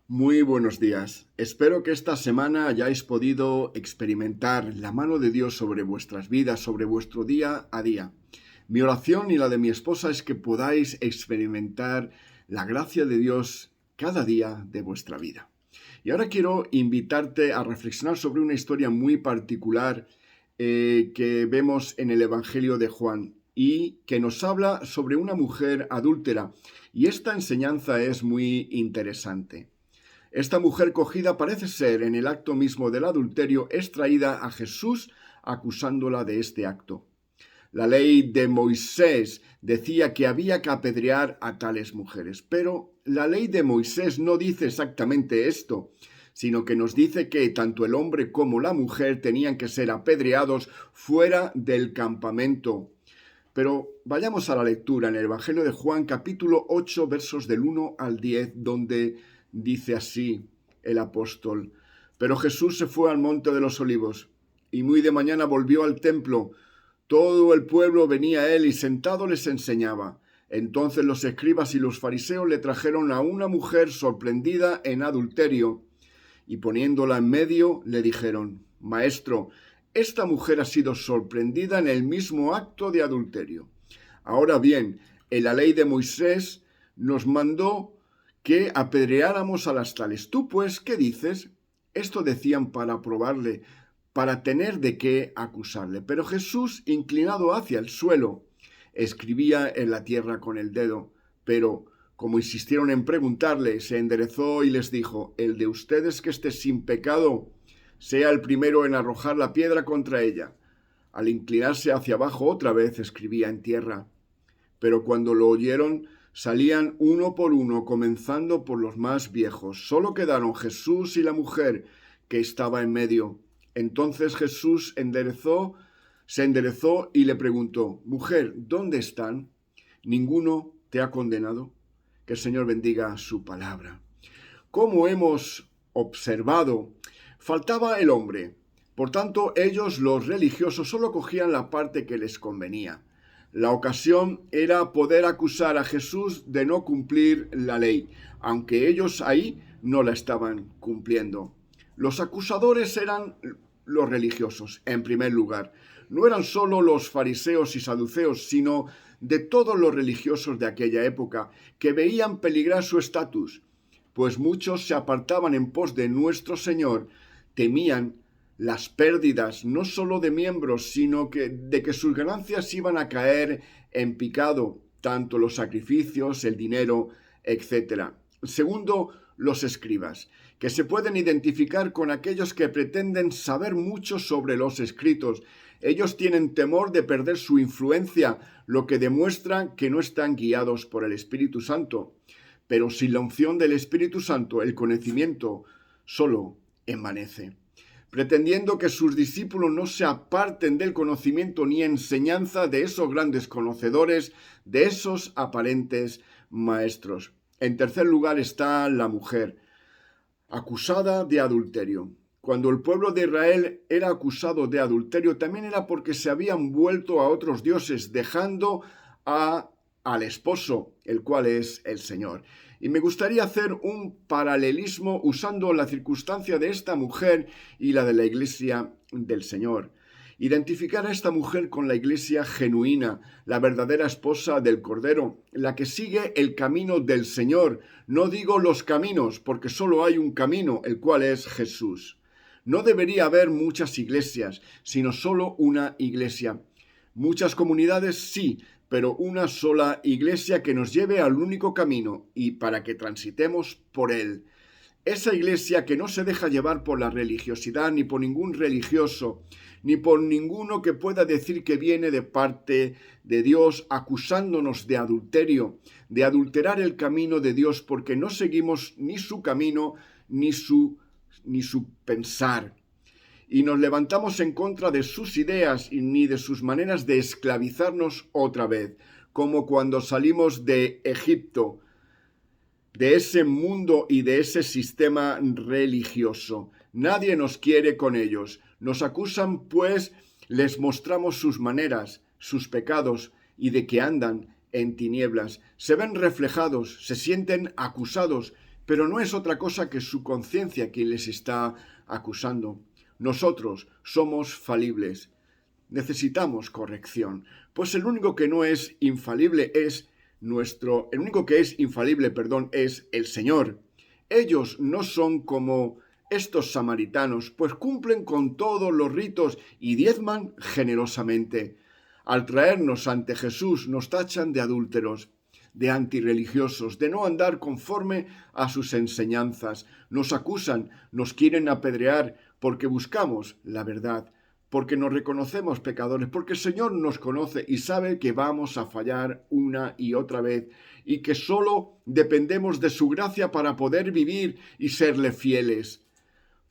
Muy buenos días. Espero que esta semana hayáis podido experimentar la mano de Dios sobre vuestras vidas, sobre vuestro día a día. Mi oración y la de mi esposa es que podáis experimentar la gracia de Dios cada día de vuestra vida. Y ahora quiero invitarte a reflexionar sobre una historia muy particular que vemos en el Evangelio de Juan y que nos habla sobre una mujer adúltera. Y esta enseñanza es muy interesante. Esta mujer cogida parece ser en el acto mismo del adulterio es traída a Jesús acusándola de este acto. La ley de Moisés decía que había que apedrear a tales mujeres, pero la ley de Moisés no dice exactamente esto, sino que nos dice que tanto el hombre como la mujer tenían que ser apedreados fuera del campamento. Pero vayamos a la lectura en el Evangelio de Juan, capítulo 8, versos del 1 al 10, donde dice así el apóstol: Pero Jesús se fue al monte de los olivos, y muy de mañana volvió al templo. Todo el pueblo venía a él y sentado les enseñaba. Entonces los escribas y los fariseos le trajeron a una mujer sorprendida en adulterio, y poniéndola en medio le dijeron: Maestro, esta mujer ha sido sorprendida en el mismo acto de adulterio. Ahora bien, en la ley de Moisés nos mandó que apedreáramos a las tales. Tú, pues, ¿qué dices? Esto decían para probarle, para tener de qué acusarle. Pero Jesús, inclinado hacia el suelo, escribía en la tierra con el dedo. Pero, como insistieron en preguntarle, se enderezó y les dijo: El de ustedes que esté sin pecado, sea el primero en arrojar la piedra contra ella. Al inclinarse hacia abajo otra vez, escribía en tierra. Pero cuando lo oyeron, salían uno por uno, comenzando por los más viejos. Solo quedaron Jesús y la mujer que estaba en medio. Entonces Jesús se enderezó y le preguntó: Mujer, ¿dónde están? ¿Ninguno te ha condenado? Que el Señor bendiga su palabra. Como hemos observado, faltaba el hombre. Por tanto, ellos, los religiosos, solo cogían la parte que les convenía. La ocasión era poder acusar a Jesús de no cumplir la ley, aunque ellos ahí no la estaban cumpliendo. Los acusadores eran los religiosos, en primer lugar. No eran solo los fariseos y saduceos, sino de todos los religiosos de aquella época, que veían peligrar su estatus, pues muchos se apartaban en pos de nuestro Señor, temían las pérdidas no solo de miembros, sino de que sus ganancias iban a caer en picado, tanto los sacrificios, el dinero, etc. Segundo, los escribas, que se pueden identificar con aquellos que pretenden saber mucho sobre los escritos. Ellos tienen temor de perder su influencia, lo que demuestra que no están guiados por el Espíritu Santo. Pero sin la unción del Espíritu Santo, el conocimiento solo envanece, pretendiendo que sus discípulos no se aparten del conocimiento ni enseñanza de esos grandes conocedores, de esos aparentes maestros. En tercer lugar está la mujer, acusada de adulterio. Cuando el pueblo de Israel era acusado de adulterio, también era porque se habían vuelto a otros dioses, dejando al esposo, el cual es el Señor. Y me gustaría hacer un paralelismo usando la circunstancia de esta mujer y la de la iglesia del Señor. Identificar a esta mujer con la iglesia genuina, la verdadera esposa del Cordero, la que sigue el camino del Señor. No digo los caminos, porque solo hay un camino, el cual es Jesús. No debería haber muchas iglesias, sino solo una iglesia. Muchas comunidades sí, pero una sola iglesia que nos lleve al único camino y para que transitemos por él. Esa iglesia que no se deja llevar por la religiosidad ni por ningún religioso, ni por ninguno que pueda decir que viene de parte de Dios acusándonos de adulterio, de adulterar el camino de Dios porque no seguimos ni su camino ni su pensar. Y nos levantamos en contra de sus ideas ni de sus maneras de esclavizarnos otra vez, como cuando salimos de Egipto, de ese mundo y de ese sistema religioso. Nadie nos quiere con ellos. Nos acusan, pues les mostramos sus maneras, sus pecados y de que andan en tinieblas. Se ven reflejados, se sienten acusados, pero no es otra cosa que su conciencia quien les está acusando. Nosotros somos falibles. Necesitamos corrección, pues el único que es infalible, es el Señor. Ellos no son como estos samaritanos, pues cumplen con todos los ritos y diezman generosamente. Al traernos ante Jesús nos tachan de adúlteros, de antirreligiosos, de no andar conforme a sus enseñanzas. Nos acusan, nos quieren apedrear porque buscamos la verdad, porque nos reconocemos pecadores, porque el Señor nos conoce y sabe que vamos a fallar una y otra vez y que solo dependemos de su gracia para poder vivir y serle fieles.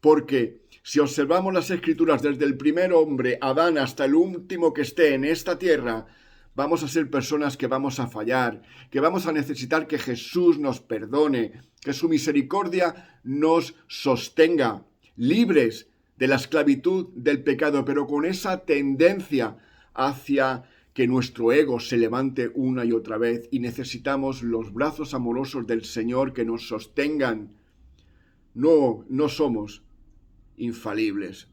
Porque si observamos las Escrituras desde el primer hombre, Adán, hasta el último que esté en esta tierra, vamos a ser personas que vamos a fallar, que vamos a necesitar que Jesús nos perdone, que su misericordia nos sostenga, libres de la esclavitud del pecado, pero con esa tendencia hacia que nuestro ego se levante una y otra vez y necesitamos los brazos amorosos del Señor que nos sostengan. No somos infalibles,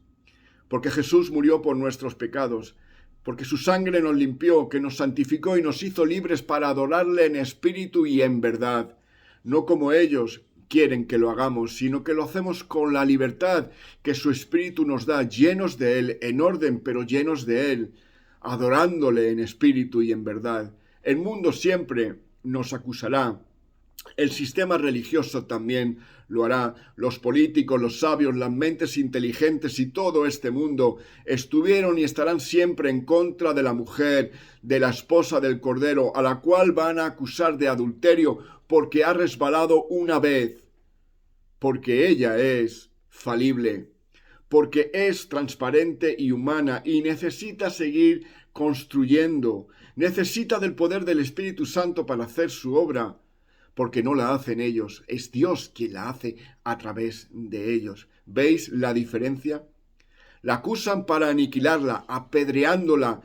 porque Jesús murió por nuestros pecados, porque su sangre nos limpió, que nos santificó y nos hizo libres para adorarle en espíritu y en verdad, no como ellos quieren que lo hagamos, sino que lo hacemos con la libertad que su espíritu nos da, llenos de él, en orden, pero llenos de él, adorándole en espíritu y en verdad. El mundo siempre nos acusará. El sistema religioso también lo hará. Los políticos, los sabios, las mentes inteligentes y todo este mundo estuvieron y estarán siempre en contra de la mujer, de la esposa del Cordero, a la cual van a acusar de adulterio porque ha resbalado una vez, porque ella es falible, porque es transparente y humana y necesita seguir construyendo, necesita del poder del Espíritu Santo para hacer su obra, porque no la hacen ellos, es Dios quien la hace a través de ellos. ¿Veis la diferencia? La acusan para aniquilarla, apedreándola,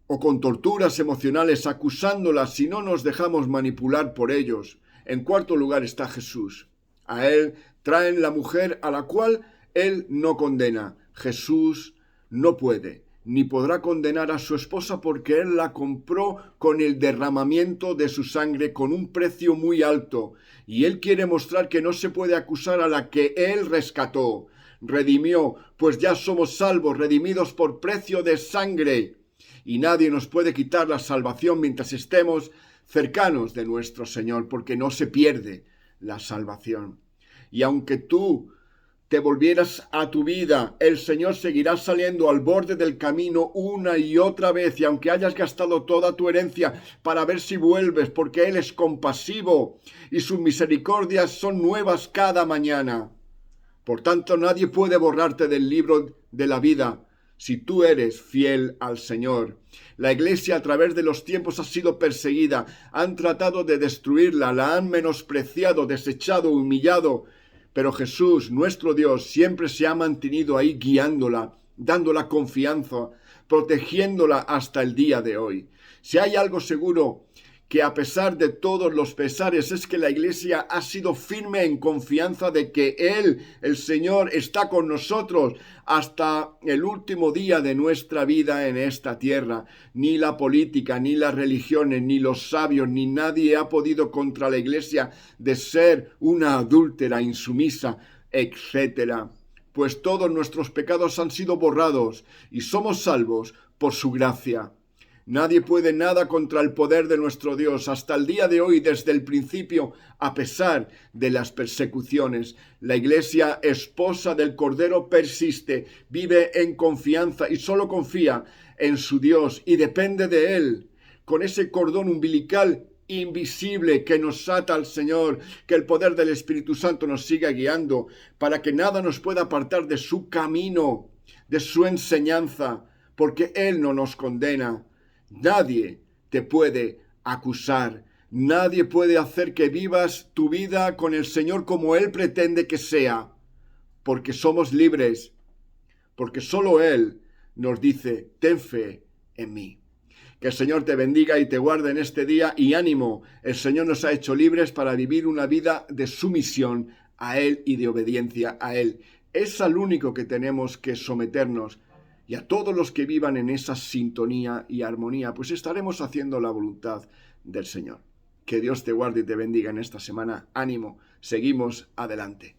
o con torturas emocionales, acusándola si no nos dejamos manipular por ellos. En cuarto lugar está Jesús. A él traen la mujer a la cual él no condena. Jesús no puede ni podrá condenar a su esposa porque él la compró con el derramamiento de su sangre con un precio muy alto. Y él quiere mostrar que no se puede acusar a la que él rescató, redimió, pues ya somos salvos, redimidos por precio de sangre. Y nadie nos puede quitar la salvación mientras estemos cercanos de nuestro Señor, porque no se pierde la salvación. Y aunque tú te volvieras a tu vida, el Señor seguirá saliendo al borde del camino una y otra vez, y aunque hayas gastado toda tu herencia para ver si vuelves, porque Él es compasivo y sus misericordias son nuevas cada mañana. Por tanto, nadie puede borrarte del libro de la vida si tú eres fiel al Señor. La Iglesia a través de los tiempos ha sido perseguida, han tratado de destruirla, la han menospreciado, desechado, humillado, pero Jesús, nuestro Dios, siempre se ha mantenido ahí guiándola, dándola confianza, protegiéndola hasta el día de hoy. Si hay algo seguro que a pesar de todos los pesares es que la Iglesia ha sido firme en confianza de que Él, el Señor, está con nosotros hasta el último día de nuestra vida en esta tierra. Ni la política, ni las religiones, ni los sabios, ni nadie ha podido contra la Iglesia de ser una adúltera, insumisa, etc. Pues todos nuestros pecados han sido borrados y somos salvos por su gracia. Nadie puede nada contra el poder de nuestro Dios. Hasta el día de hoy, desde el principio, a pesar de las persecuciones, la Iglesia, esposa del Cordero, persiste, vive en confianza y solo confía en su Dios y depende de Él. Con ese cordón umbilical invisible que nos ata al Señor, que el poder del Espíritu Santo nos siga guiando, para que nada nos pueda apartar de su camino, de su enseñanza, porque Él no nos condena. Nadie te puede acusar, nadie puede hacer que vivas tu vida con el Señor como Él pretende que sea, porque somos libres, porque solo Él nos dice, ten fe en mí. Que el Señor te bendiga y te guarde en este día y ánimo. El Señor nos ha hecho libres para vivir una vida de sumisión a Él y de obediencia a Él. Es al único que tenemos que someternos, y a todos los que vivan en esa sintonía y armonía, pues estaremos haciendo la voluntad del Señor. Que Dios te guarde y te bendiga en esta semana. Ánimo, seguimos adelante.